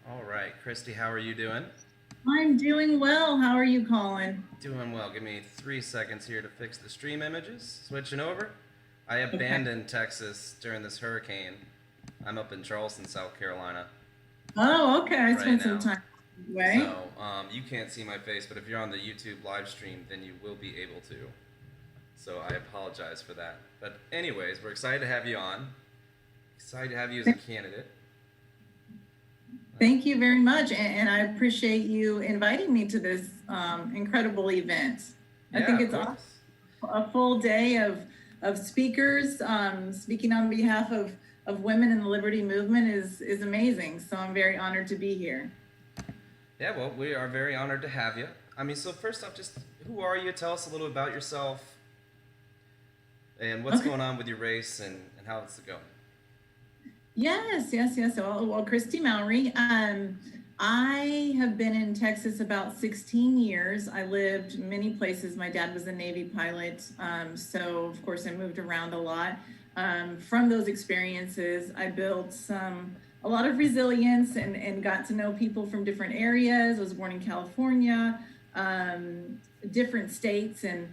All right, Christy, how are you doing? I'm doing well. How are you, Colin? Doing well. Give me 3 seconds here to fix the stream images. Switching over. I Okay. abandoned Texas during this hurricane. I'm up in Charleston, South Carolina Oh, okay. I right spent some now. time away. So you can't see my face, but if you're on the YouTube live stream, then you will be able to. So I apologize for that. But anyways, we're excited to have you on. Excited to have you as a candidate. Thank you very much. And I appreciate you inviting me to this incredible event. I Yeah, think of it's course. a full day of speakers speaking on behalf of women in the liberty movement is amazing. So I'm very honored to be here. Yeah, well, we are very honored to have you. I mean, so first off, just who are you? Tell us a little about yourself and what's Okay. going on with your race and how it's going. Yes. Well, Christy Mowrey. I have been in Texas about 16 years. I lived many places. My dad was a Navy pilot, so of course I moved around a lot. From those experiences, I built a lot of resilience and got to know people from different areas. I was born in California, different states, and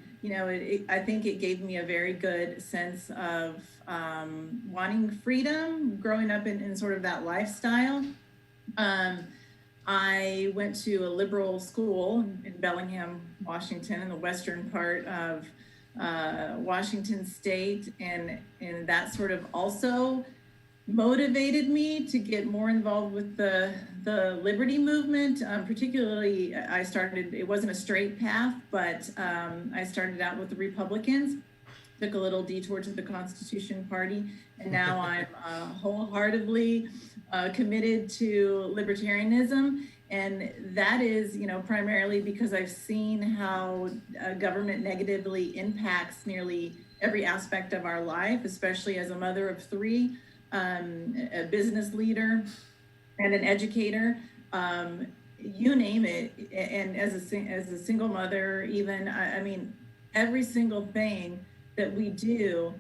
I think it gave me a very good sense of wanting freedom, growing up in sort of that lifestyle. Um, I went to a liberal school in Bellingham, Washington, in the western part of Washington State, and that sort of also motivated me to get more involved with the liberty movement. Particularly, I started. It wasn't a straight path, but I started out with the Republicans, took a little detour to the Constitution Party, and now I'm wholeheartedly committed to libertarianism. And that is, primarily because I've seen how government negatively impacts nearly every aspect of our life, especially as a mother of three, a business leader, and an educator. You name it. And as a single mother, even, I mean, every single thing that we do,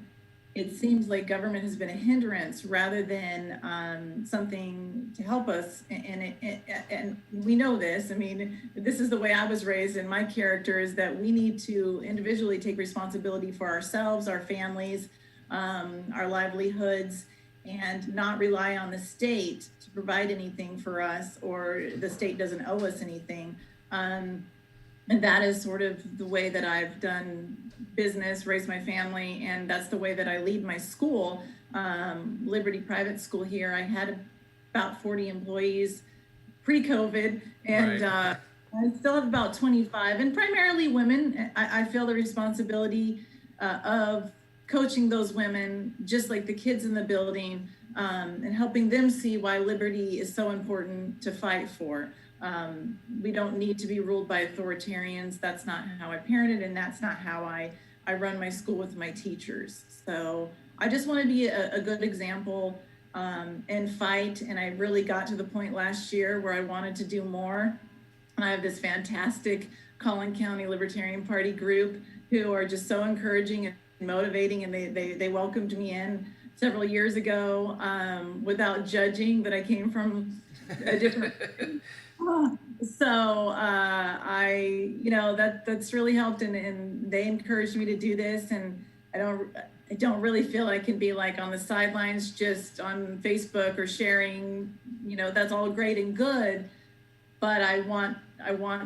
it seems like government has been a hindrance rather than something to help us. And we know this. I mean, this is the way I was raised, and my character is that we need to individually take responsibility for ourselves, our families, our livelihoods, and not rely on the state to provide anything for us, or the state doesn't owe us anything. And that is sort of the way that I've done business, raised my family, and that's the way that I lead my school, Liberty Private School here. I had about 40 employees pre-COVID, and Right. I still have about 25, and primarily women. I feel the responsibility of coaching those women, just like the kids in the building, and helping them see why liberty is so important to fight for. We don't need to be ruled by authoritarians. That's not how I parented, and that's not how I run my school with my teachers. So I just want to be a good example and fight. And I really got to the point last year where I wanted to do more. And I have this fantastic Colin County Libertarian Party group who are just so encouraging and motivating, and they welcomed me in several years ago without judging that I came from a different so that's really helped, and they encouraged me to do this. And I don't really feel I can be like on the sidelines just on Facebook or sharing. That's all great and good, but I want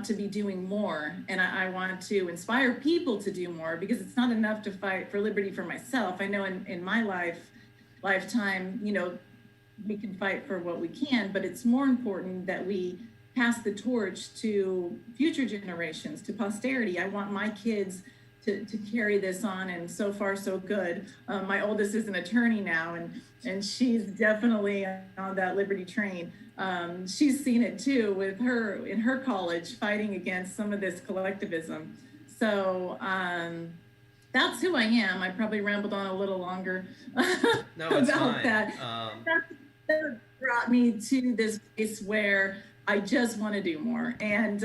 to be doing more, and I want to inspire people to do more, because it's not enough to fight for liberty for myself. I know in my lifetime, we can fight for what we can, but it's more important that we pass the torch to future generations, to posterity. I want my kids to carry this on, and so far so good. My oldest is an attorney now, and she's definitely on that liberty train. She's seen it too with her in her college, fighting against some of this collectivism. So that's who I am. I probably rambled on a little longer No, it's about fine. that. That brought me to this place where I just want to do more. And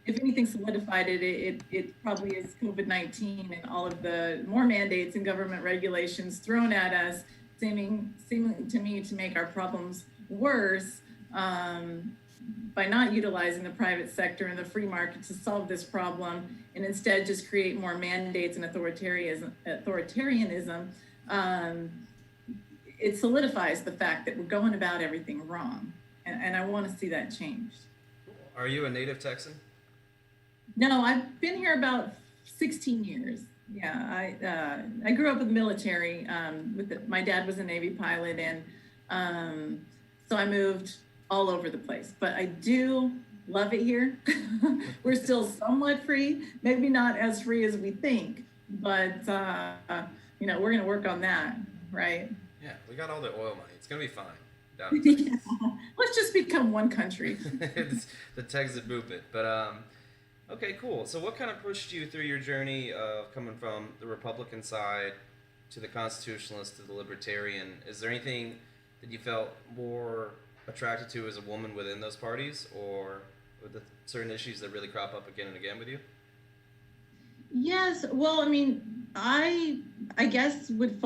if anything solidified it probably is COVID-19 and all of the more mandates and government regulations thrown at us, seeming to me to make our problems worse. by not utilizing the private sector and the free market to solve this problem, and instead just create more mandates and authoritarianism, it solidifies the fact that we're going about everything wrong. And I want to see that changed. Are you a native Texan? No, I've been here about 16 years. Yeah, I grew up with the military. My dad was a Navy pilot, and so I moved all over the place. But I do love it here. We're still somewhat free, maybe not as free as we think, but we're going to work on that, right? Yeah, we got all the oil money. It's going to be fine. Yeah. Let's just become one country. It's the Texas move it. But okay, cool. So what kind of pushed you through your journey of coming from the Republican side to the Constitutionalist to the Libertarian? Is there anything that you felt more attracted to as a woman within those parties, or were there certain issues that really crop up again and again with you? Yes. Well, I mean, I guess would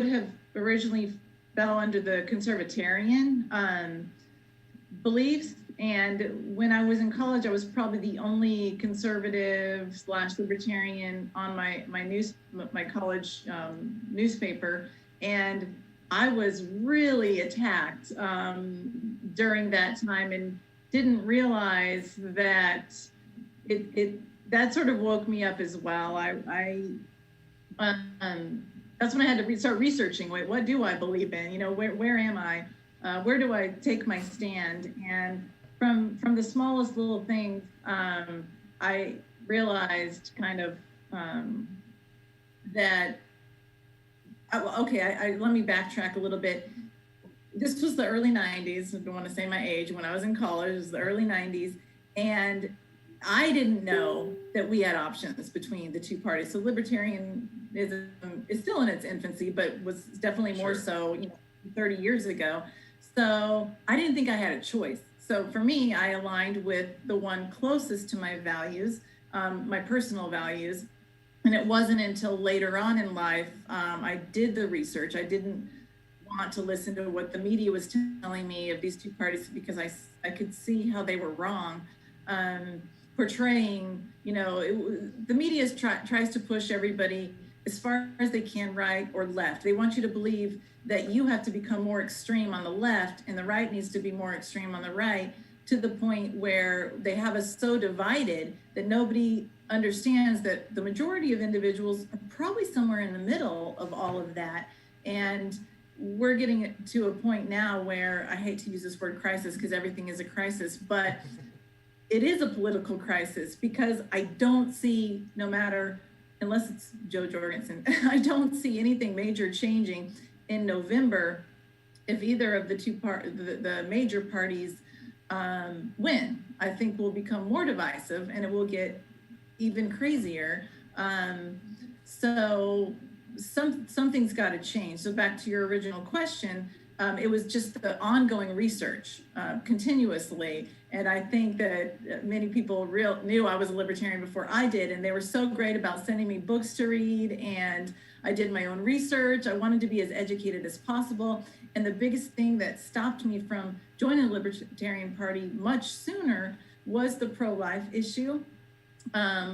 have originally fell under the conservatarian beliefs. And when I was in college, I was probably the only conservative / libertarian on my college newspaper. And I was really attacked during that time, and didn't realize that that sort of woke me up as well. That's when I had to start researching. Wait, what do I believe in? Where am I? Where do I take my stand? And from the smallest little things, I realized kind of that. Let me backtrack a little bit. This was the early 90s. I don't want to say my age. When I was in college, it was the early 90s. And I didn't know that we had options between the two parties. So libertarianism is still in its infancy, but was definitely more so 30 years ago. So I didn't think I had a choice. So for me, I aligned with the one closest to my values, my personal values. And it wasn't until later on in life, I did the research. I didn't want to listen to what the media was telling me of these two parties, because I could see how they were wrong. Portraying, the media tries to push everybody as far as they can, right or left. They want you to believe that you have to become more extreme on the left and the right needs to be more extreme on the right, to the point where they have us so divided that nobody understands that the majority of individuals are probably somewhere in the middle of all of that. And we're getting to a point now where, I hate to use this word crisis because everything is a crisis, but it is a political crisis, because I don't see, no matter, unless it's Joe Jorgensen, I don't see anything major changing in November if either of the major parties win. I think we'll become more divisive, and it will get even crazier. So something's got to change. So back to your original question, it was just the ongoing research continuously. And I think that many people knew I was a libertarian before I did, and they were so great about sending me books to read, and I did my own research. I wanted to be as educated as possible. And the biggest thing that stopped me from joining the Libertarian Party much sooner was the pro-life issue,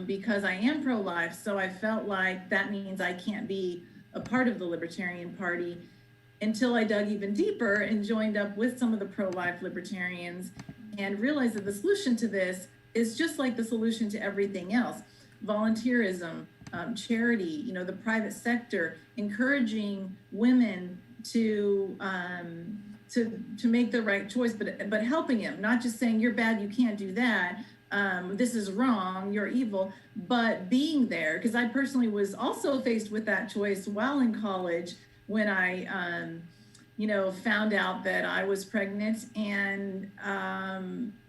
because I am pro-life. So I felt like that means I can't be a part of the Libertarian Party, until I dug even deeper and joined up with some of the pro-life libertarians and realized that the solution to this is just like the solution to everything else: volunteerism, charity, the private sector, encouraging women to make the right choice, but helping them, not just saying you're bad, you can't do that, this is wrong, you're evil, but being there. Because I personally was also faced with that choice while in college, when I found out that I was pregnant, and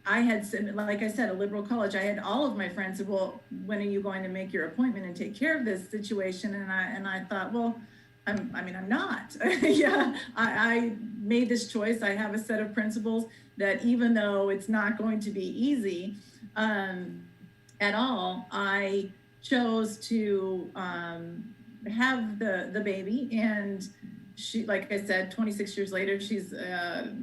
I had, like I said, a liberal college. I had all of my friends said, well, when are you going to make your appointment and take care of this situation? And I thought, well, I'm not. Yeah, I made this choice. I have a set of principles that, even though it's not going to be easy at all, I chose to have the baby. And she, like I said, 26 years later, she's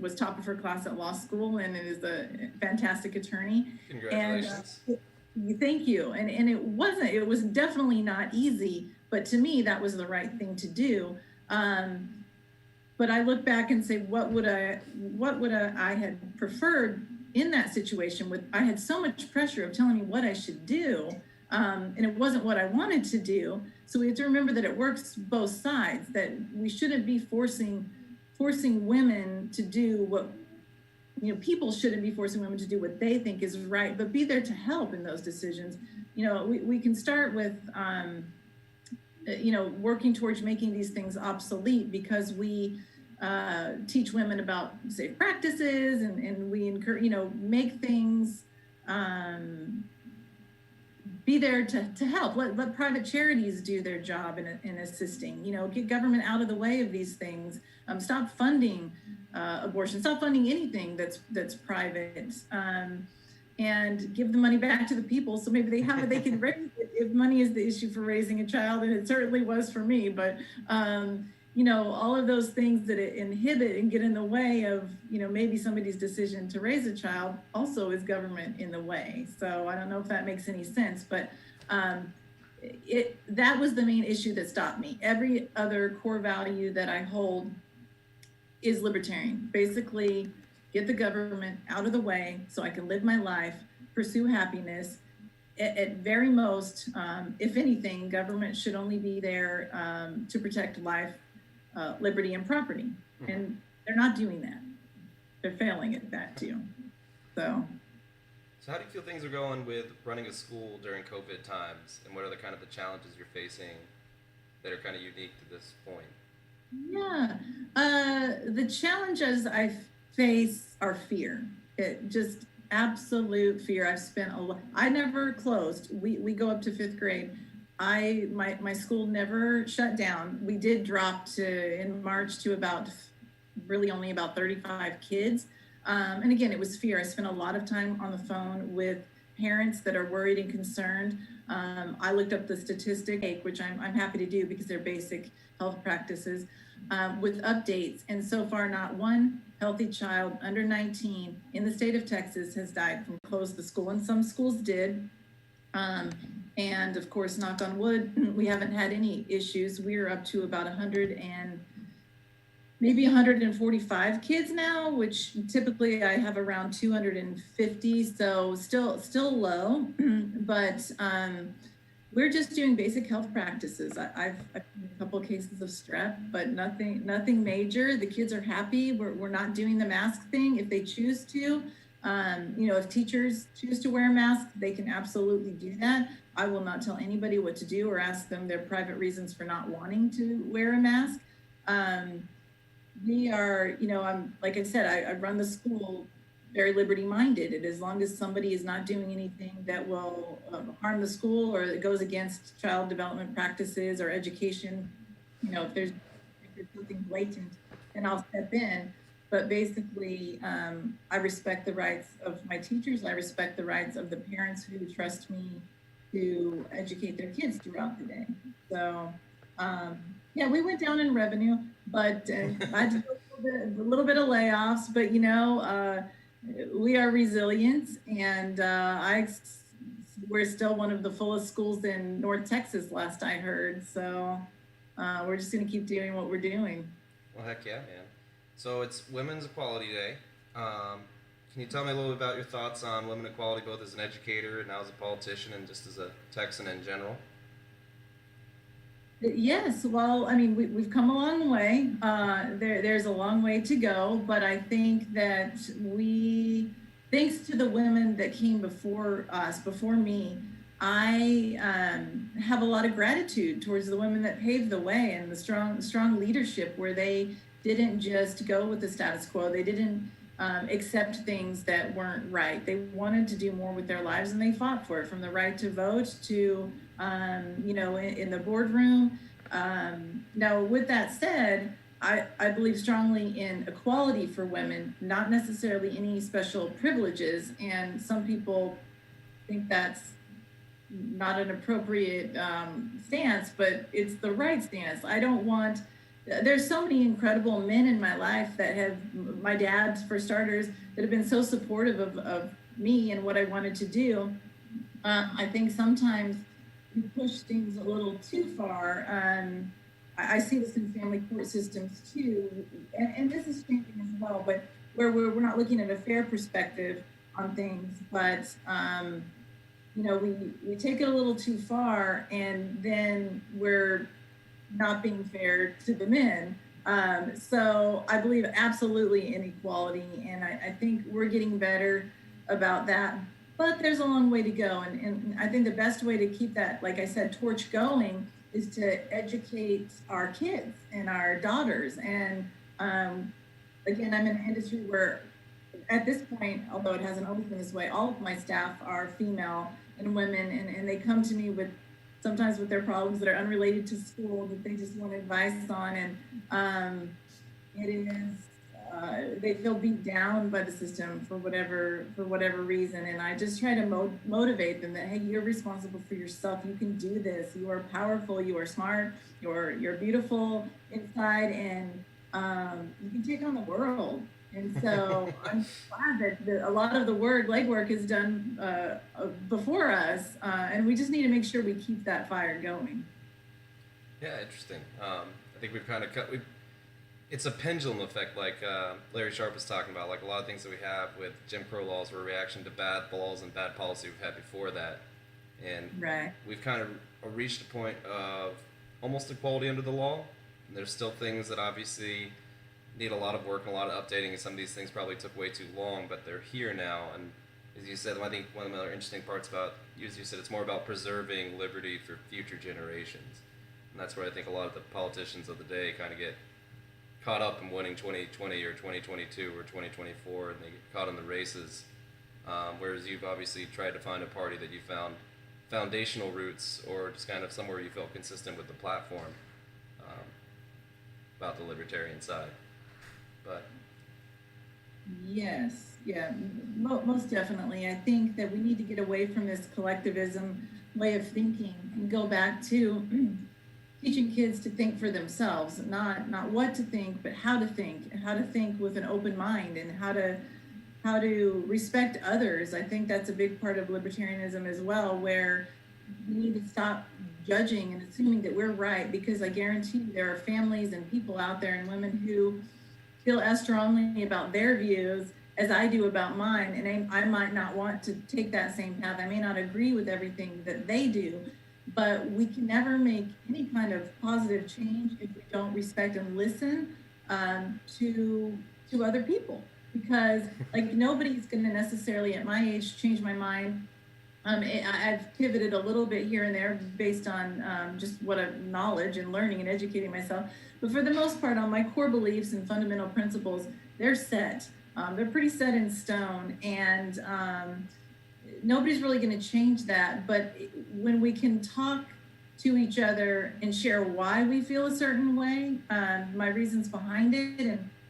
was top of her class at law school and is a fantastic attorney. Congratulations. And thank you. And it was definitely not easy, but to me, that was the right thing to do. But I look back and say, what would I had preferred in that situation? With I had so much pressure of telling me what I should do, and it wasn't what I wanted to do. So we have to remember that it works both sides. That we shouldn't be forcing women to do what, people shouldn't be forcing women to do what they think is right, but be there to help in those decisions. We can start with working towards making these things obsolete because we teach women about safe practices and we encourage, make things, be there to help. Let private charities do their job in assisting, get government out of the way of these things. Stop funding abortion, stop funding anything that's private, and give the money back to the people so maybe they can raise it if money is the issue for raising a child, and it certainly was for me. But all of those things that it inhibit and get in the way of maybe somebody's decision to raise a child also is government in the way. So I don't know if that makes any sense, but that was the main issue that stopped me. Every other core value that I hold is libertarian. Basically, get the government out of the way so I can live my life, pursue happiness. At very most, if anything, government should only be there to protect life, liberty, and property. And they're not doing that. They're failing at that too. So how do you feel things are going with running a school during COVID times? And what are the challenges you're facing that are kind of unique to this point? Yeah, the challenges I face are fear. Just absolute fear. I've spent I never closed. We go up to 5th grade. My school never shut down. We did drop in March to only about 35 kids. And again, it was fear. I spent a lot of time on the phone with parents that are worried and concerned. I looked up the statistic, which I'm happy to do because they're basic health practices, with updates. And so far, not one healthy child under 19 in the state of Texas has died from close the school, and some schools did. And of course, knock on wood, we haven't had any issues. We're up to about 145 kids now, which typically I have around 250. So still low, but we're just doing basic health practices. I've had a couple of cases of strep, but nothing major. The kids are happy. We're not doing the mask thing if they choose to. If teachers choose to wear a mask, they can absolutely do that. I will not tell anybody what to do or ask them their private reasons for not wanting to wear a mask. We are, like I said, I run the school very liberty minded. And as long as somebody is not doing anything that will harm the school or that goes against child development practices or education, if there's something blatant, then I'll step in. But basically, I respect the rights of my teachers. I respect the rights of the parents who trust me to educate their kids throughout the day. So, we went down in revenue, but I did a little bit of layoffs, but we are resilient, and we're still one of the fullest schools in North Texas, last I heard. So we're just going to keep doing what we're doing. Well, heck yeah, man. So it's Women's Equality Day. Can you tell me a little bit about your thoughts on women equality, both as an educator and now as a politician and just as a Texan in general? Yes, well, I mean, we've come a long way. There's a long way to go, but I think that thanks to the women that came before us, before me, I have a lot of gratitude towards the women that paved the way and the strong leadership where they didn't just go with the status quo. They didn't accept things that weren't right. They wanted to do more with their lives, and they fought for it, from the right to vote to in the boardroom. Now, with that said, I believe strongly in equality for women, not necessarily any special privileges. And some people think that's not an appropriate stance, but it's the right stance. I don't want there's so many incredible men in my life that have, my dad for starters, that have been so supportive of me and what I wanted to do. I think sometimes we push things a little too far. I see this in family court systems too, and this is changing as well, but where we're not looking at a fair perspective on things, but we take it a little too far, and then we're not being fair to the men. So I believe absolutely in equality, and I think we're getting better about that. But there's a long way to go, and I think the best way to keep that, like I said, torch going is to educate our kids and our daughters. And again, I'm in an industry where at this point, although it hasn't always been this way, all of my staff are female and women, and they come to me with sometimes with their problems that are unrelated to school that they just want advice on. And it is, they feel beat down by the system for whatever reason. And I just try to motivate them that, hey, you're responsible for yourself. You can do this. You are powerful. You are smart. You're beautiful inside, and you can take on the world. And so I'm glad that a lot of the legwork is done before us, and we just need to make sure we keep that fire going. Yeah, interesting. I think we've kind of it's a pendulum effect, like Larry Sharp was talking about. Like a lot of things that we have with Jim Crow laws were a reaction to bad laws and bad policy we've had before that. And right. We've kind of reached a point of almost equality under the law. And there's still things that obviously need a lot of work and a lot of updating, and some of these things probably took way too long, but they're here now. And as you said, I think one of the other interesting parts about, you said it's more about preserving liberty for future generations. And that's where I think a lot of the politicians of the day kind of get caught up in winning 2020 or 2022 or 2024, and they get caught in the races. Whereas you've obviously tried to find a party that you found foundational roots, or just kind of somewhere you felt consistent with the platform about the libertarian side. But yes, yeah, most definitely. I think that we need to get away from this collectivism way of thinking and go back to teaching kids to think for themselves, not what to think, but how to think, and how to think with an open mind, and how to respect others. I think that's a big part of libertarianism as well, where we need to stop judging and assuming that we're right, because I guarantee you there are families and people out there and women who feel as strongly about their views as I do about mine, and I might not want to take that same path. I may not agree with everything that they do, but we can never make any kind of positive change if we don't respect and listen to other people, because like nobody's going to necessarily at my age change my mind. I've pivoted a little bit here and there based on just what I've knowledge and learning and educating myself. But for the most part, on my core beliefs and fundamental principles, they're set. They're pretty set in stone, and nobody's really going to change that. But when we can talk to each other and share why we feel a certain way, my reasons behind it,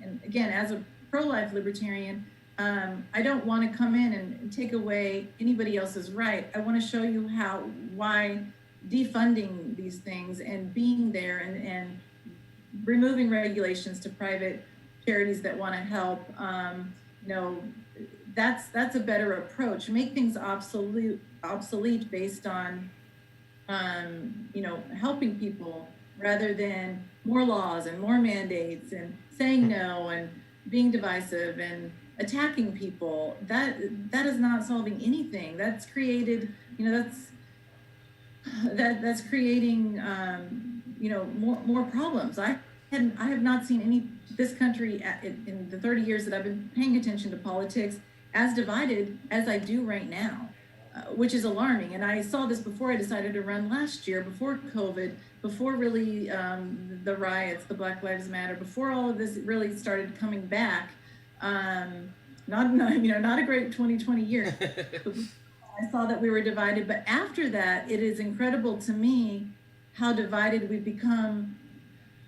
and again, as a pro-life libertarian, I don't want to come in and take away anybody else's right. I want to show you why defunding these things and being there and removing regulations to private charities that want to help, that's a better approach. Make things obsolete based on, helping people rather than more laws and more mandates and saying no and being divisive and attacking people. That is not solving anything. That's created, that's creating, more problems. I have not seen this country in the 30 years that I've been paying attention to politics as divided as I do right now, which is alarming. And I saw this before I decided to run last year, before COVID, before really the riots, the Black Lives Matter, before all of this really started coming back. Not a great 2020 year. I saw that we were divided, but after that, it is incredible to me how divided we've become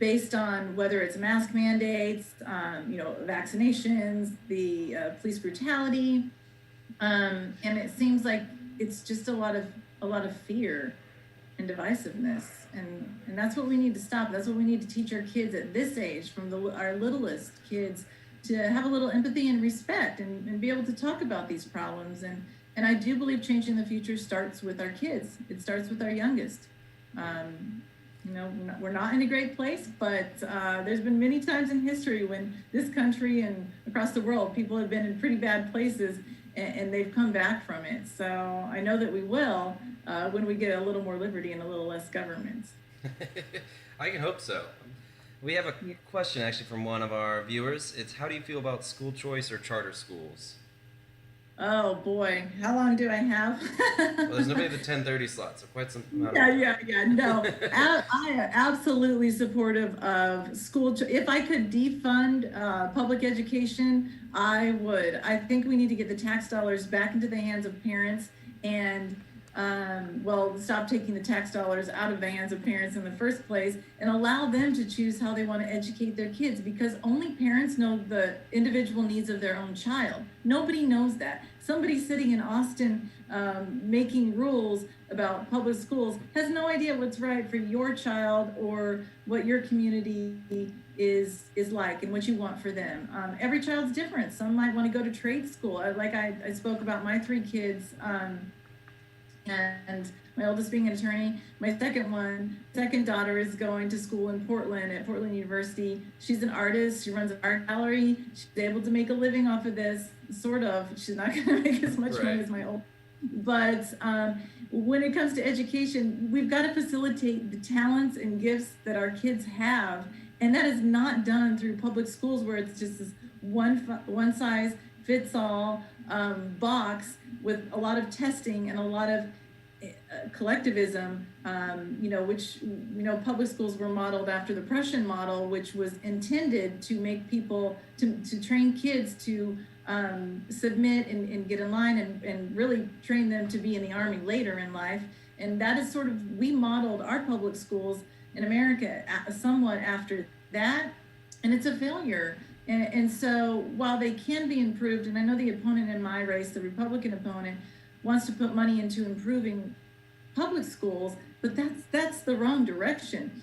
based on whether it's mask mandates, vaccinations, the police brutality, and it seems like it's just a lot of fear. and divisiveness. And that's what we need to stop. That's what we need to teach our kids at this age, from our littlest kids, to have a little empathy and respect, and be able to talk about these problems. And I do believe changing the future starts with our kids. It starts with our youngest. We're not in a great place, but there's been many times in history when this country and across the world, people have been in pretty bad places, and they've come back from it. So I know that we will when we get a little more liberty and a little less government. I can hope so. We have a question actually from one of our viewers. It's, how do you feel about school choice or charter schools? Oh boy, how long do I have? Well, there's nobody at the 10:30 slot, so quite some amount. Yeah. No, I am absolutely supportive of school. If I could defund public education, I would. I think we need to get the tax dollars back into the hands of parents, and stop taking the tax dollars out of the hands of parents in the first place, and allow them to choose how they want to educate their kids, because only parents know the individual needs of their own child. Nobody knows that. Somebody sitting in Austin making rules about public schools has no idea what's right for your child or what your community is like and what you want for them. Every child's different. Some might want to go to trade school. I spoke about my 3 kids, and my oldest being an attorney. My second daughter is going to school in Portland at Portland University. She's an artist. She runs an art gallery. She's able to make a living off of this, sort of. She's not going to make as much money as my old. But when it comes to education, we've got to facilitate the talents and gifts that our kids have. And that is not done through public schools, where it's just this one size fits all box with a lot of testing and a lot of collectivism, which, public schools were modeled after the Prussian model, which was intended to make people, to train kids to submit and get in line, and really train them to be in the Army later in life. And that is we modeled our public schools in America somewhat after that, and it's a failure. And so while they can be improved, and I know the opponent in my race, the Republican opponent, wants to put money into improving public schools, but that's the wrong direction.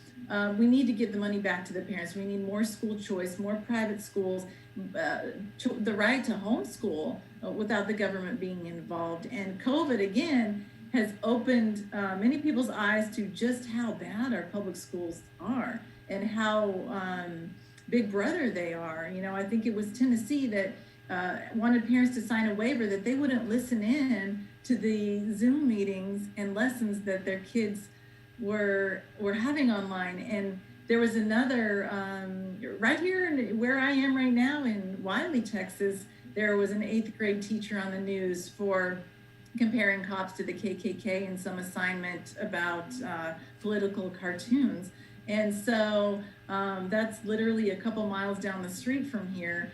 We need to give the money back to the parents. We need more school choice, more private schools, the right to homeschool without the government being involved. And COVID, again, has opened many people's eyes to just how bad our public schools are, and how big brother they are. I think it was Tennessee that wanted parents to sign a waiver that they wouldn't listen in to the Zoom meetings and lessons that their kids were having online. And there was another, right here where I am right now in Wiley, Texas, there was an 8th grade teacher on the news for comparing cops to the KKK in some assignment about political cartoons. And so that's literally a couple miles down the street from here.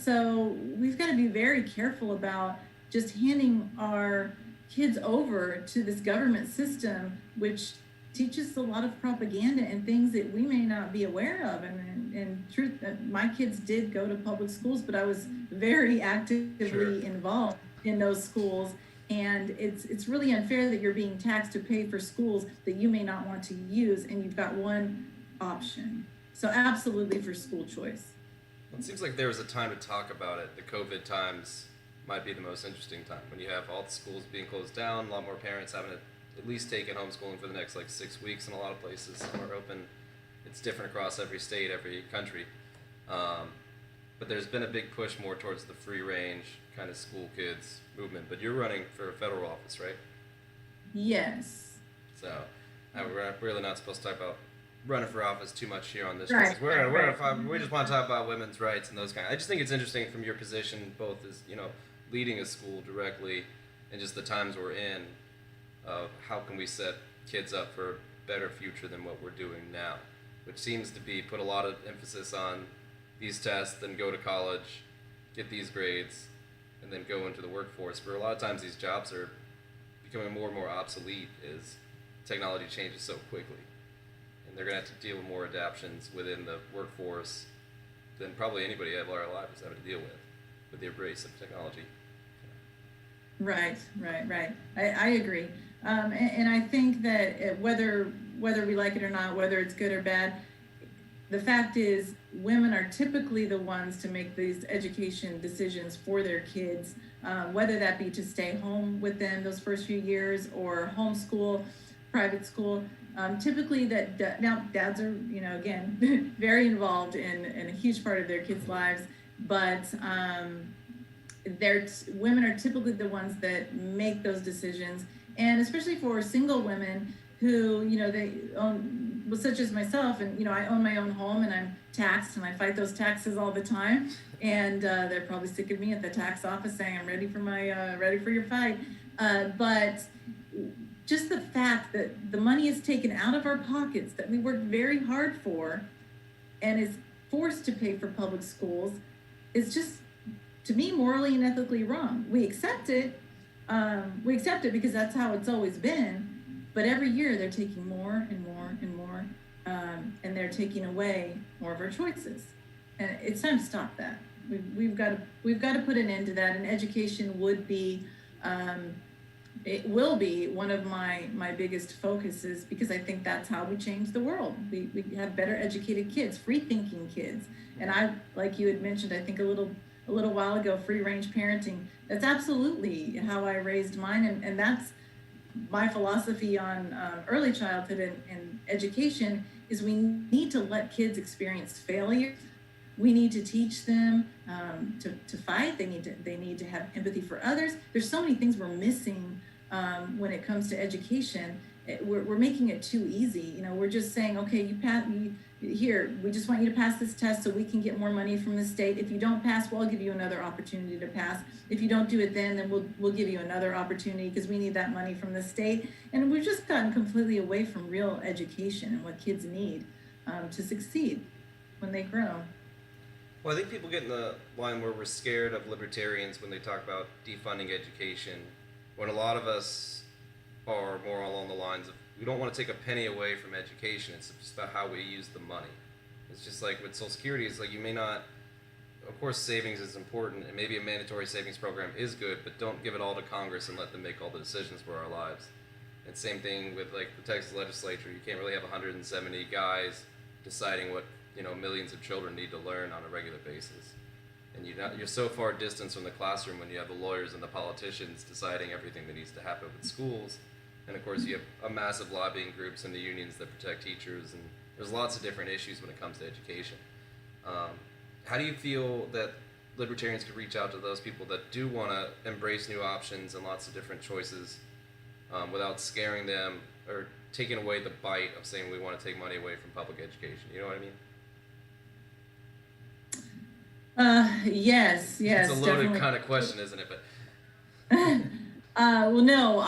So we've got to be very careful about just handing our kids over to this government system, which teaches a lot of propaganda and things that we may not be aware of. And truth, my kids did go to public schools, but I was very actively involved in those schools. And it's really unfair that you're being taxed to pay for schools that you may not want to use, and you've got one option. So absolutely for school choice. Well, it seems like there was a time to talk about it. The COVID times might be the most interesting time, when you have all the schools being closed down, a lot more parents having to at least take in homeschooling for the next 6 weeks in a lot of places. Some are open. It's different across every state, every country. But there's been a big push more towards the free range kind of school kids movement. But you're running for a federal office, right? Yes. So we're really not supposed to talk about running for office too much here on this. Right. We just want to talk about women's rights and those kind. I just think it's interesting from your position, both as leading a school directly, and just the times we're in, of how can we set kids up for a better future than what we're doing now, which seems to be put a lot of emphasis on these tests, then go to college, get these grades, and then go into the workforce. For a lot of times these jobs are becoming more and more obsolete as technology changes so quickly. And they're going to have to deal with more adaptions within the workforce than probably anybody of our lives is having to deal with the embrace of technology. Right. I agree. And I think that whether we like it or not, whether it's good or bad, the fact is women are typically the ones to make these education decisions for their kids, whether that be to stay home with them those first few years or homeschool, private school. Typically now dads are, again, very involved in a huge part of their kids' lives, but women are typically the ones that make those decisions. And especially for single women who, they own, well, such as myself, and, I own my own home and I'm taxed and I fight those taxes all the time. And they're probably sick of me at the tax office saying, I'm ready for your fight. But just the fact that the money is taken out of our pockets that we worked very hard for and is forced to pay for public schools is just, to me, morally and ethically wrong. We accept it. Because that's how it's always been. But every year they're taking more and more and more, and they're taking away more of our choices. And it's time to stop that. We've got to put an end to that. And education would be, it will be one of my biggest focuses, because I think that's how we change the world. We have better educated kids, free thinking kids. And I, like you had mentioned, I think a little while ago, free range parenting. That's absolutely how I raised mine, and that's my philosophy on early childhood and education. Is we need to let kids experience failure. We need to teach them to fight. They need to have empathy for others. There's so many things we're missing when it comes to education. We're making it too easy. We're just saying, okay, we just want you to pass this test so we can get more money from the state. If you don't pass, we'll give you another opportunity to pass. If you don't do it then we'll give you another opportunity, because we need that money from the state. And we've just gotten completely away from real education and what kids need to succeed when they grow. Well, I think people get in the line where we're scared of libertarians when they talk about defunding education, when a lot of us are more along the lines of, we don't want to take a penny away from education. It's just about how we use the money. It's just like with Social Security, it's like you may not, of course savings is important, and maybe a mandatory savings program is good, but don't give it all to Congress and let them make all the decisions for our lives. And same thing with like the Texas legislature. You can't really have 170 guys deciding what millions of children need to learn on a regular basis. And you're so far distanced from the classroom when you have the lawyers and the politicians deciding everything that needs to happen with schools. And of course, you have a massive lobbying groups and the unions that protect teachers, and there's lots of different issues when it comes to education. How do you feel that libertarians could reach out to those people that do want to embrace new options and lots of different choices without scaring them or taking away the bite of saying we want to take money away from public education? You know what I mean? Yes. It's a loaded definitely. kind of question, isn't it? But well, no,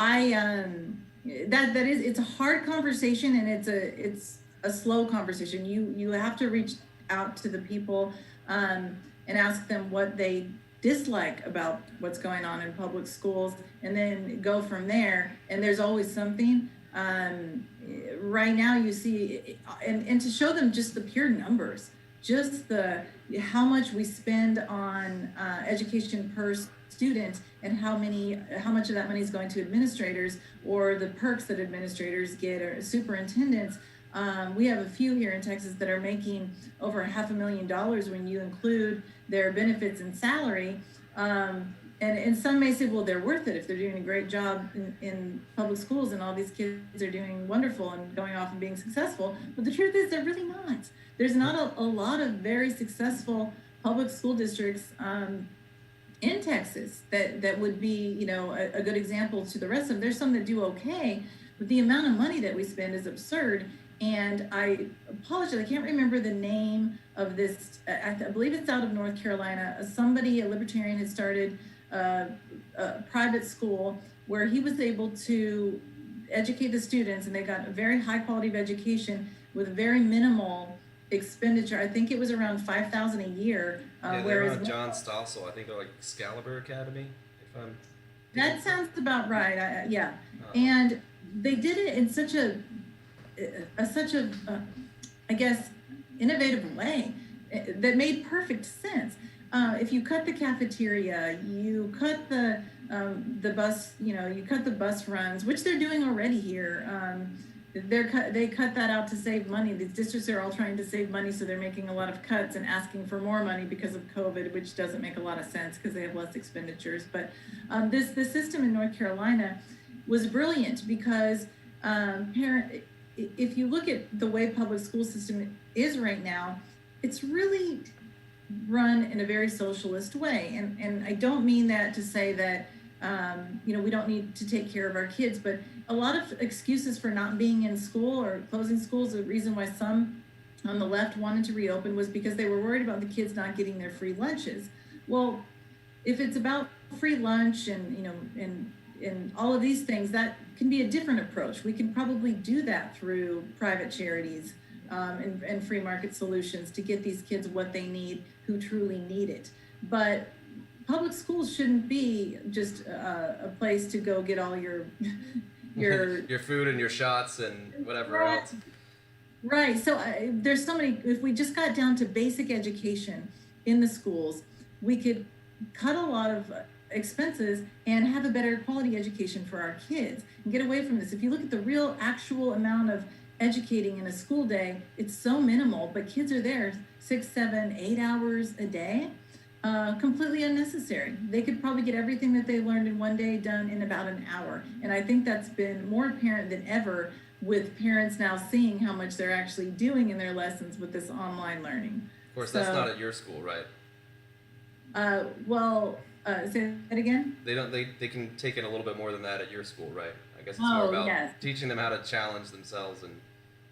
it's a hard conversation, and it's a slow conversation. You have to reach out to the people and ask them what they dislike about what's going on in public schools, and then go from there. And there's always something. Right now you see, and to show them just the pure numbers, just how much we spend on education per student, and how much of that money is going to administrators, or the perks that administrators get, or superintendents. We have a few here in Texas that are making over $500,000 when you include their benefits and salary. And some may say, well, they're worth it if they're doing a great job in public schools and all these kids are doing wonderful and going off and being successful. But the truth is, they're really not. There's not a lot of very successful public school districts in Texas that would be, a good example to the rest of them. There's some that do okay, but the amount of money that we spend is absurd. And I apologize, I can't remember the name of this. I believe it's out of North Carolina. A libertarian, had started a private school where he was able to educate the students, and they got a very high quality of education with very minimal expenditure. I think it was around $5,000 a year. Whereas John Stossel, I think they're like Excalibur Academy. That sounds about right. Yeah, and they did it in such a I guess, innovative way that made perfect sense. If you cut the cafeteria, you cut the the bus, you cut the bus runs, which they're doing already here. They cut that out to save money. The districts are all trying to save money, so they're making a lot of cuts and asking for more money because of COVID, which doesn't make a lot of sense because they have less expenditures. But the system in North Carolina was brilliant because if you look at the way public school system is right now, it's really run in a very socialist way. And I don't mean that to say that we don't need to take care of our kids, but a lot of excuses for not being in school or closing schools, the reason why some on the left wanted to reopen was because they were worried about the kids not getting their free lunches. Well, if it's about free lunch and all of these things, that can be a different approach. We can probably do that through private charities and free market solutions to get these kids what they need who truly need it. But public schools shouldn't be just a place to go get all your your food and your shots and whatever else. Right. So there's so many. If we just got down to basic education in the schools, we could cut a lot of expenses and have a better quality education for our kids and get away from this. If you look at the real actual amount of educating in a school day, it's so minimal, but kids are there 6, 7, 8 hours a day. Completely unnecessary. They could probably get everything that they learned in one day done in about an hour. And I think that's been more apparent than ever with parents now seeing how much they're actually doing in their lessons with this online learning. Of course, that's not at your school, right? Say that again? They can take it a little bit more than that at your school, right? I guess it's more about teaching them how to challenge themselves and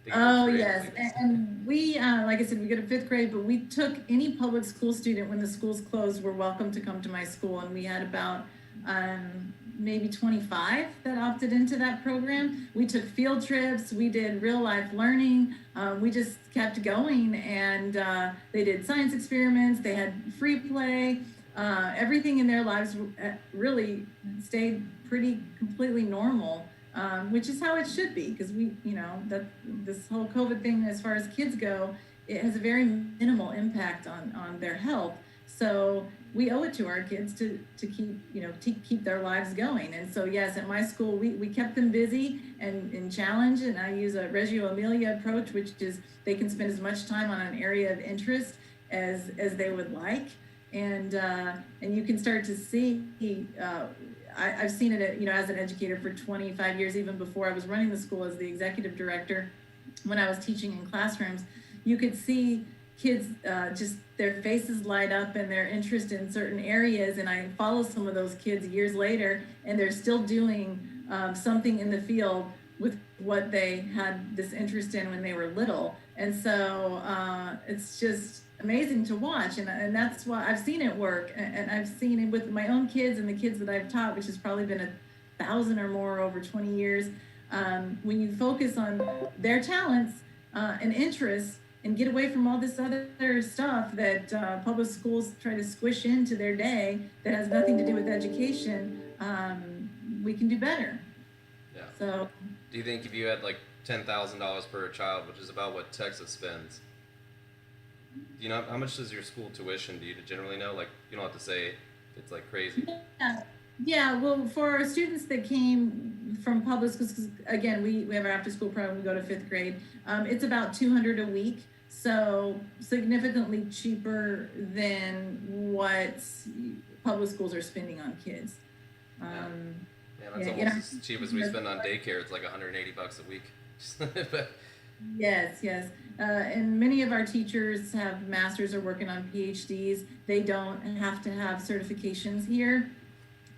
yes. And we, like I said, we go to 5th grade, but we took any public school student when the schools closed were welcome to come to my school. And we had about maybe 25 that opted into that program. We took field trips. We did real life learning. We just kept going, and they did science experiments. They had free play. Everything in their lives really stayed pretty completely normal. Which is how it should be, because that this whole COVID thing, as far as kids go, it has a very minimal impact on their health. So we owe it to our kids to keep their lives going. And so yes, at my school we kept them busy and challenged, and I use a Reggio Emilia approach, which is they can spend as much time on an area of interest as they would like, and you can start to see. I've seen it, as an educator for 25 years, even before I was running the school as the executive director. When I was teaching in classrooms, you could see kids just their faces light up and their interest in certain areas. And I follow some of those kids years later, and they're still doing something in the field with what they had this interest in when they were little. And so it's just amazing to watch, and that's why I've seen it work, and I've seen it with my own kids and the kids that I've taught, which has probably been 1,000 or more over 20 years. When you focus on their talents and interests and get away from all this other stuff that public schools try to squish into their day that has nothing to do with education, we can do better. Yeah. So do you think if you had like $10,000 per child, which is about what Texas spends, do you know how much is your school tuition? Do you generally know? Like, you don't have to say it's like crazy. Yeah. Well, for our students that came from public schools, 'cause again, we have our after school program, we go to 5th grade. It's about $200 a week. So significantly cheaper than what public schools are spending on kids. That's almost as cheap as we spend on daycare. It's like $180 a week. But Yes. And many of our teachers have masters or working on PhDs. They don't have to have certifications here.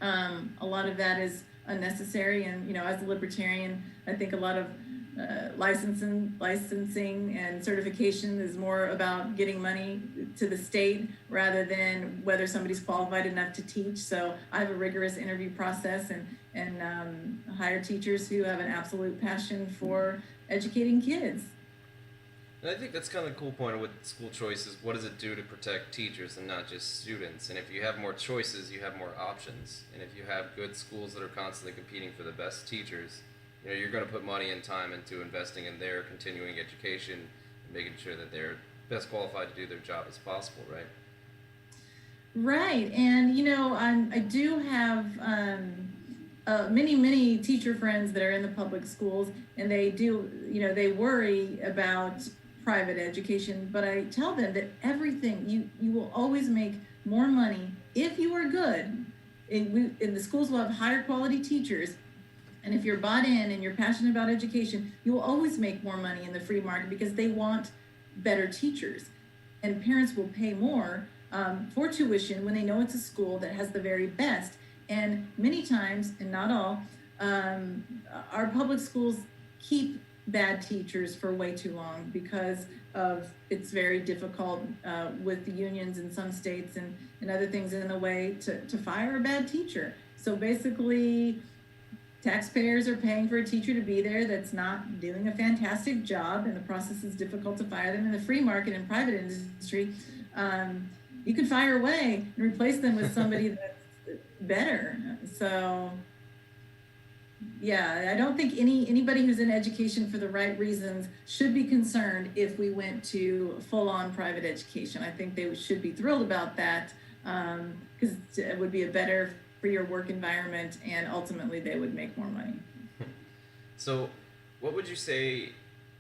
A lot of that is unnecessary. And, as a libertarian, I think a lot of licensing and certification is more about getting money to the state rather than whether somebody's qualified enough to teach. So I have a rigorous interview process and hire teachers who have an absolute passion for educating kids. And I think that's kind of the cool point with school choices. What does it do to protect teachers and not just students? And if you have more choices, you have more options. And if you have good schools that are constantly competing for the best teachers, you're going to put money and time into investing in their continuing education and making sure that they're best qualified to do their job as possible, right? Right. And, I do have many teacher friends that are in the public schools, and they do, they worry about private education. But I tell them that you will always make more money if you are good. And the schools will have higher quality teachers. And if you're bought in and you're passionate about education, you will always make more money in the free market because they want better teachers. And parents will pay more for tuition when they know it's a school that has the very best. And many times, and not all, our public schools keep bad teachers for way too long because of it's very difficult with the unions in some states and other things in the way to fire a bad teacher. So basically, taxpayers are paying for a teacher to be there that's not doing a fantastic job, and the process is difficult to fire them. In the free market and private industry, you can fire away and replace them with somebody that's better. So yeah, I don't think anybody who's in education for the right reasons should be concerned if we went to full-on private education. I think they should be thrilled about that because it would be a better for your work environment, and ultimately they would make more money. So what would you say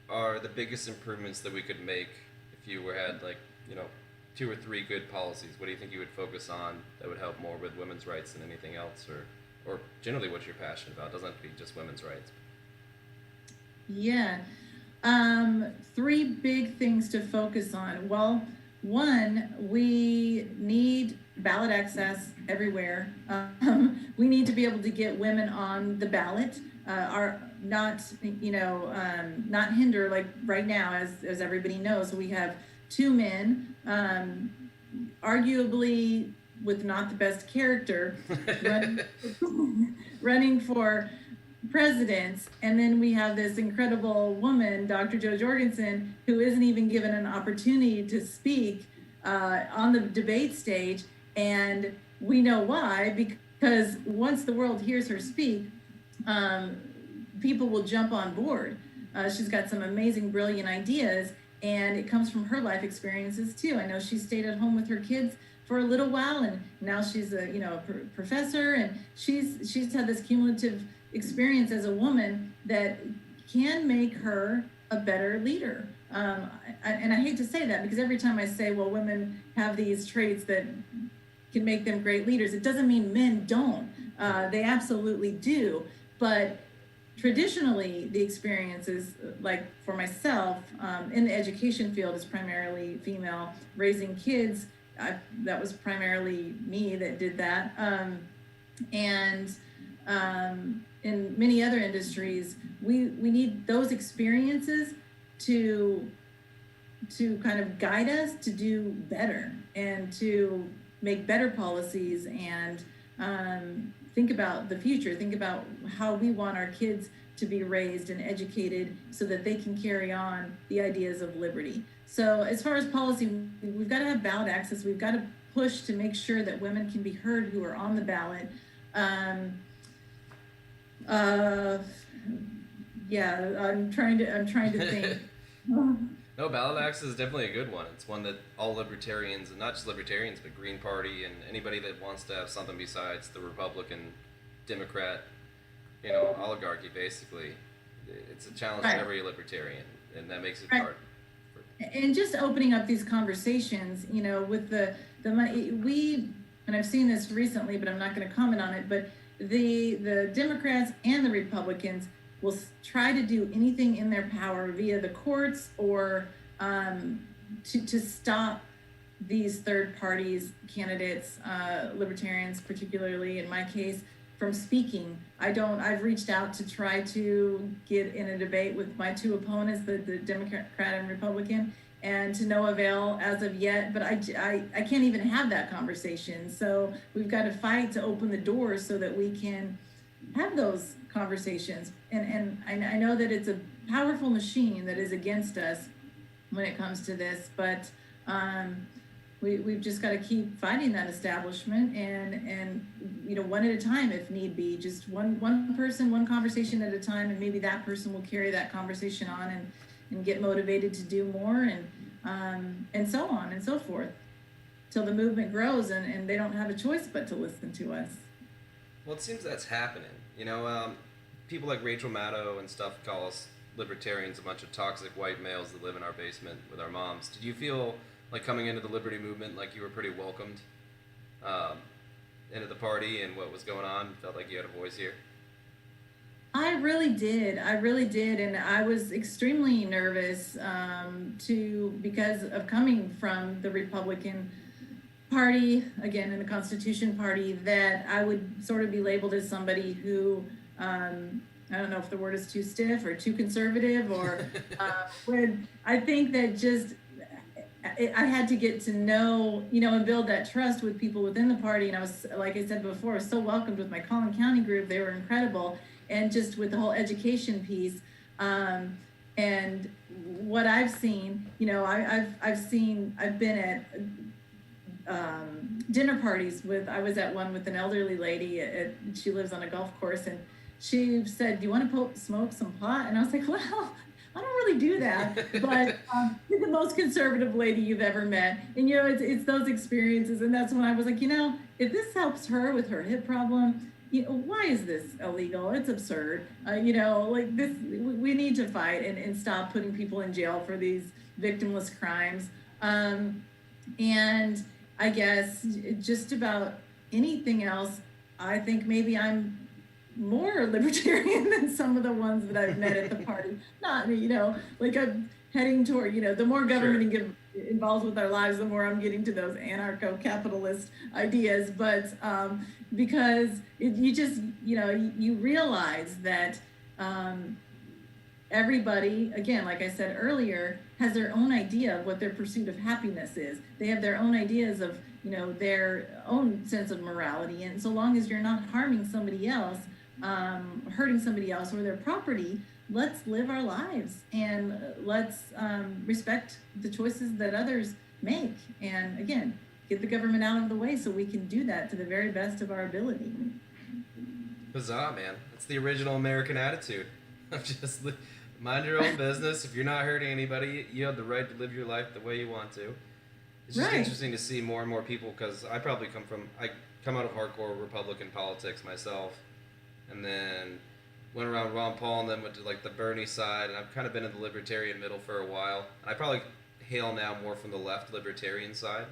are the biggest improvements that we could make if you had 2 or 3 good policies? What do you think you would focus on that would help more with women's rights than anything else, or generally what you're passionate about? It doesn't have to be just women's rights. Yeah. 3 big things to focus on. Well, one, we need ballot access everywhere. We need to be able to get women on the ballot, not hinder, like right now, as everybody knows, we have 2 men, arguably with not the best character, running for presidents. And then we have this incredible woman, Dr. Jo Jorgensen, who isn't even given an opportunity to speak on the debate stage. And we know why, because once the world hears her speak, people will jump on board. She's got some amazing, brilliant ideas, and it comes from her life experiences too. I know she stayed at home with her kids for a little while, and now she's a professor, and she's had this cumulative experience as a woman that can make her a better leader. And I hate to say that, because every time I say, well, women have these traits that can make them great leaders, it doesn't mean men don't. They absolutely do. But traditionally, the experiences, like for myself, in the education field is primarily female. Raising kids, that was primarily me that did that. And in many other industries, we need those experiences to kind of guide us to do better and to make better policies and think about the future, think about how we want our kids to be raised and educated so that they can carry on the ideas of liberty. So as far as policy, we've got to have ballot access. We've got to push to make sure that women can be heard who are on the ballot. Yeah, I'm trying to think. No, ballot access is definitely a good one. It's one that all libertarians, and not just libertarians, but Green Party and anybody that wants to have something besides the Republican, Democrat, oligarchy, basically. It's a challenge Right. for every libertarian, and that makes it Right. hard. And just opening up these conversations, with the money, and I've seen this recently, but I'm not going to comment on it, but the Democrats and the Republicans will try to do anything in their power via the courts or to stop these third parties, candidates, libertarians, particularly in my case, from speaking. I've reached out to try to get in a debate with my 2 opponents, the Democrat and Republican, and to no avail as of yet, but I can't even have that conversation. So we've got to fight to open the doors so that we can have those conversations. And I know that it's a powerful machine that is against us when it comes to this, but we've just got to keep fighting that establishment and one at a time if need be, just one person, one conversation at a time, and maybe that person will carry that conversation on and get motivated to do more and so on and so forth till the movement grows and they don't have a choice but to listen to us. Well, it seems that's happening. People like Rachel Maddow and stuff call us libertarians a bunch of toxic white males that live in our basement with our moms. Did you feel like coming into the liberty movement like you were pretty welcomed into the party and what was going on? Felt like you had a voice here? I really did. And I was extremely nervous because of coming from the Republican Party, again, in the Constitution Party, that I would sort of be labeled as somebody who, I don't know if the word is too stiff or too conservative or I think that just I had to get to know, and build that trust with people within the party. And I was, like I said before, I was so welcomed with my Colin County group. They were incredible. And just with the whole education piece. And what I've seen, I've been at dinner parties I was at one with an elderly lady. She lives on a golf course, and she said, "Do you want to smoke some pot?" And I was like, "Well, I don't really do that, but you're the most conservative lady you've ever met." And it's those experiences, and that's when I was like, if this helps her with her hip problem, why is this illegal? It's absurd. Like this, we need to fight and stop putting people in jail for these victimless crimes. And I guess just about anything else, I think maybe I'm more libertarian than some of the ones that I've met at the party. Not, like I'm heading toward, the more government Sure. involved with our lives, the more I'm getting to those anarcho-capitalist ideas. But because you just, you realize that everybody, again, like I said earlier, has their own idea of what their pursuit of happiness is. They have their own ideas of, their own sense of morality. And so long as you're not harming somebody else, hurting somebody else or their property, let's live our lives and let's respect the choices that others make. And again, get the government out of the way so we can do that to the very best of our ability. Huzzah, man. That's the original American attitude. Of just mind your own business. If you're not hurting anybody, you have the right to live your life the way you want to. It's just Right. interesting to see more and more people, because I come out of hardcore Republican politics myself, and then went around Ron Paul and then went to like the Bernie side, and I've kind of been in the libertarian middle for a while. And I probably hail now more from the left libertarian side,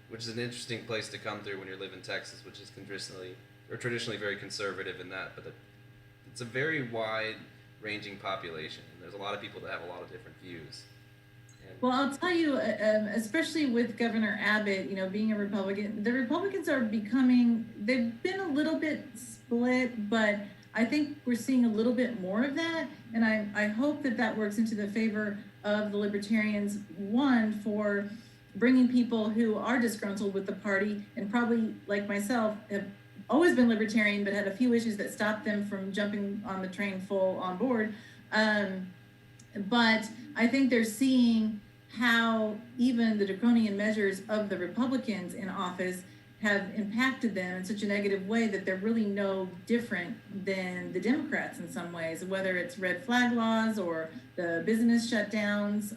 which is an interesting place to come through when you live in Texas, which is traditionally very conservative in that, but it's a very wide-ranging population, and there's a lot of people that have a lot of different views. Well, I'll tell you, especially with Governor Abbott, being a Republican, the Republicans they've been a little bit split, but I think we're seeing a little bit more of that. And I hope that works into the favor of the Libertarians, one, for bringing people who are disgruntled with the party and probably, like myself, have always been Libertarian, but had a few issues that stopped them from jumping on the train full on board. But I think they're seeing how even the draconian measures of the Republicans in office have impacted them in such a negative way that they're really no different than the Democrats in some ways, whether it's red flag laws or the business shutdowns.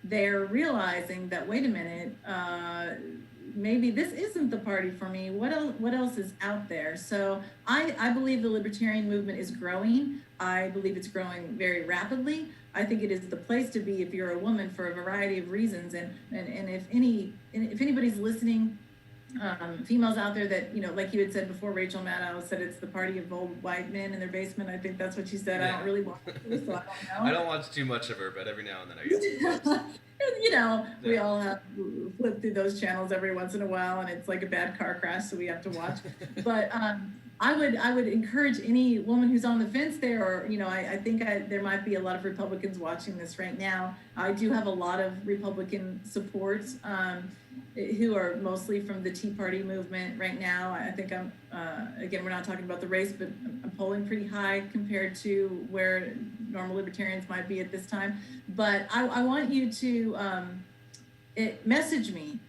They're realizing that, wait a minute, maybe this isn't the party for me. What else is out there? So I believe the libertarian movement is growing. I believe it's growing very rapidly. I think it is the place to be if you're a woman for a variety of reasons. And if anybody's listening, females out there that, like you had said before, Rachel Maddow said it's the party of old white men in their basement. I think that's what she said. Yeah. I don't really watch it, so I don't know. I don't watch too much of her, but every now and then I get some we all have flip through those channels every once in a while, and it's like a bad car crash, so we have to watch. But I would encourage any woman who's on the fence there, or I think there might be a lot of Republicans watching this right now. I do have a lot of Republican support who are mostly from the Tea Party movement right now. I think I'm again, we're not talking about the race, but I'm polling pretty high compared to where normal libertarians might be at this time. But I want you to message me.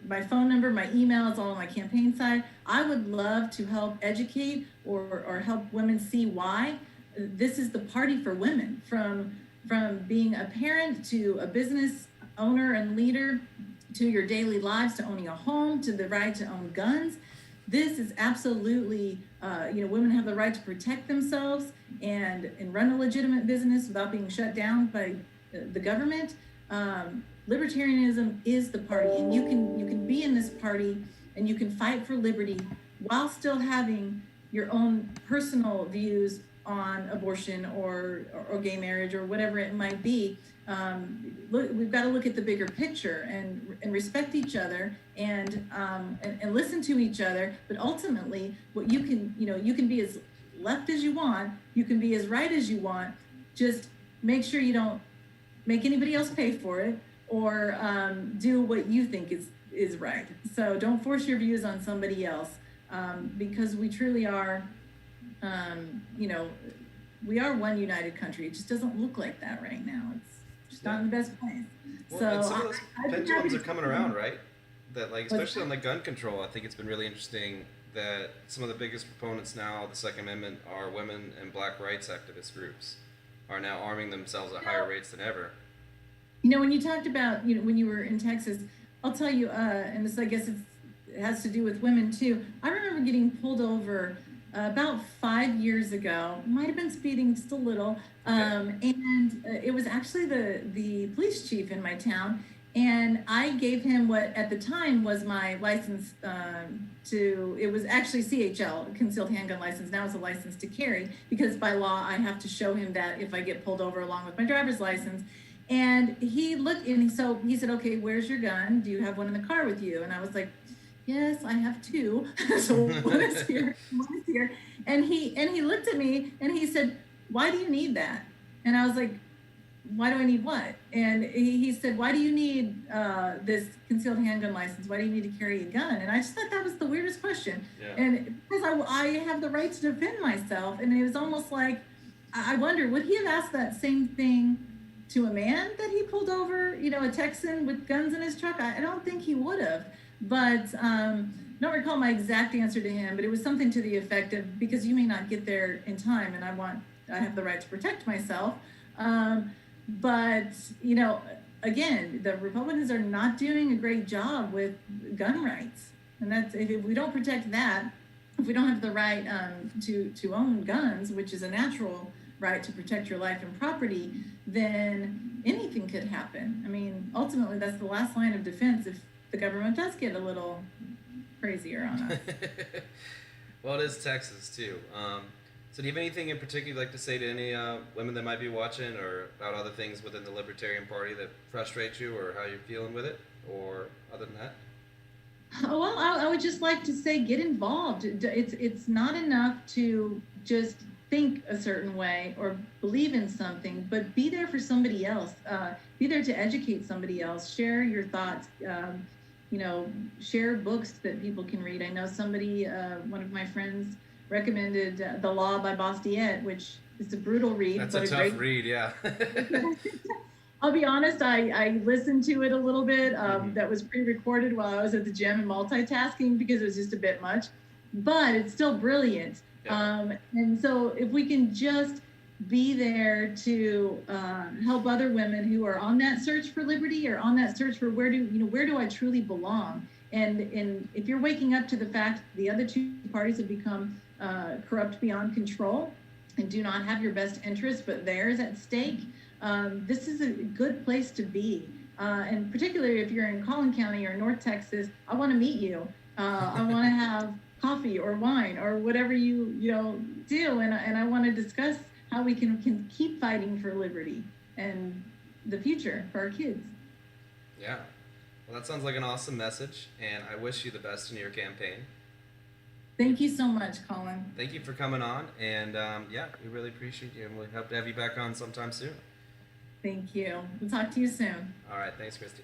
My phone number, my email is all on my campaign side. I would love to help educate or help women see why this is the party for women, from being a parent to a business owner and leader to your daily lives, to owning a home, to the right to own guns. This is absolutely, women have the right to protect themselves and run a legitimate business without being shut down by the government. Libertarianism is the party, and you can be in this party and you can fight for liberty while still having your own personal views on abortion or gay marriage or whatever it might be. We've got to look at the bigger picture and respect each other and listen to each other. But ultimately, what you can be as left as you want, you can be as right as you want. Just make sure you don't make anybody else pay for it or do what you think is right. So don't force your views on somebody else, because we truly are, we are one united country. It just doesn't look like that right now. It's just not in the best place. Well, so and some of those pendulums are coming around, right? That, like, especially on the gun control, I think it's been really interesting that some of the biggest proponents now of the Second Amendment are women and black rights activist groups are now arming themselves at higher rates than ever. When you talked about, when you were in Texas, I'll tell you, and this, I guess it has to do with women too. I remember getting pulled over about 5 years ago. Might have been speeding just a little. And it was actually the police chief in my town. And I gave him what at the time was my license it was actually CHL, concealed handgun license. Now it's a license to carry, because by law I have to show him that if I get pulled over along with my driver's license. And he looked, and so he said, "Okay, where's your gun? Do you have one in the car with you?" And I was like, "Yes, I have two." So one is here, one is here. And he looked at me and he said, "Why do you need that?" And I was like, "Why do I need what?" And he said, "Why do you need this concealed handgun license? Why do you need to carry a gun?" And I just thought that was the weirdest question. Yeah. And because I have the right to defend myself. And it was almost like, I wonder, would he have asked that same thing to a man that he pulled over, a Texan with guns in his truck? I don't think he would have. But I don't recall my exact answer to him, but it was something to the effect of, because you may not get there in time, and I have the right to protect myself. But, again, the Republicans are not doing a great job with gun rights. And that's, if we don't protect that, if we don't have the right to own guns, which is a natural right to protect your life and property, then anything could happen. I mean, ultimately, that's the last line of defense if the government does get a little crazier on us. Well, it is Texas, too. So do you have anything in particular you'd like to say to any women that might be watching, or about other things within the Libertarian Party that frustrate you, or how you're feeling with it, or other than that? Well, I would just like to say, get involved. It's not enough to just think a certain way or believe in something, but be there for somebody else. Be there to educate somebody else. Share your thoughts. Share books that people can read. I know somebody, one of my friends, recommended The Law by Bastiat, which is a brutal read. That's a tough read, yeah. I'll be honest, I listened to it a little bit. That was pre-recorded while I was at the gym and multitasking because it was just a bit much, but it's still brilliant. Yeah. And so if we can just be there to help other women who are on that search for liberty, or on that search for where do I truly belong? And if you're waking up to the fact the other two parties have become corrupt beyond control and do not have your best interests but theirs at stake, this is a good place to be. And particularly if you're in Colin County or North Texas, I want to meet you. I want to have coffee or wine or whatever you do, and I want to discuss how we can keep fighting for liberty and the future for our kids. Yeah. Well, that sounds like an awesome message, and I wish you the best in your campaign. Thank you so much, Colin. Thank you for coming on, and we really appreciate you, and we hope to have you back on sometime soon. Thank you. We'll talk to you soon. All right. Thanks, Christy.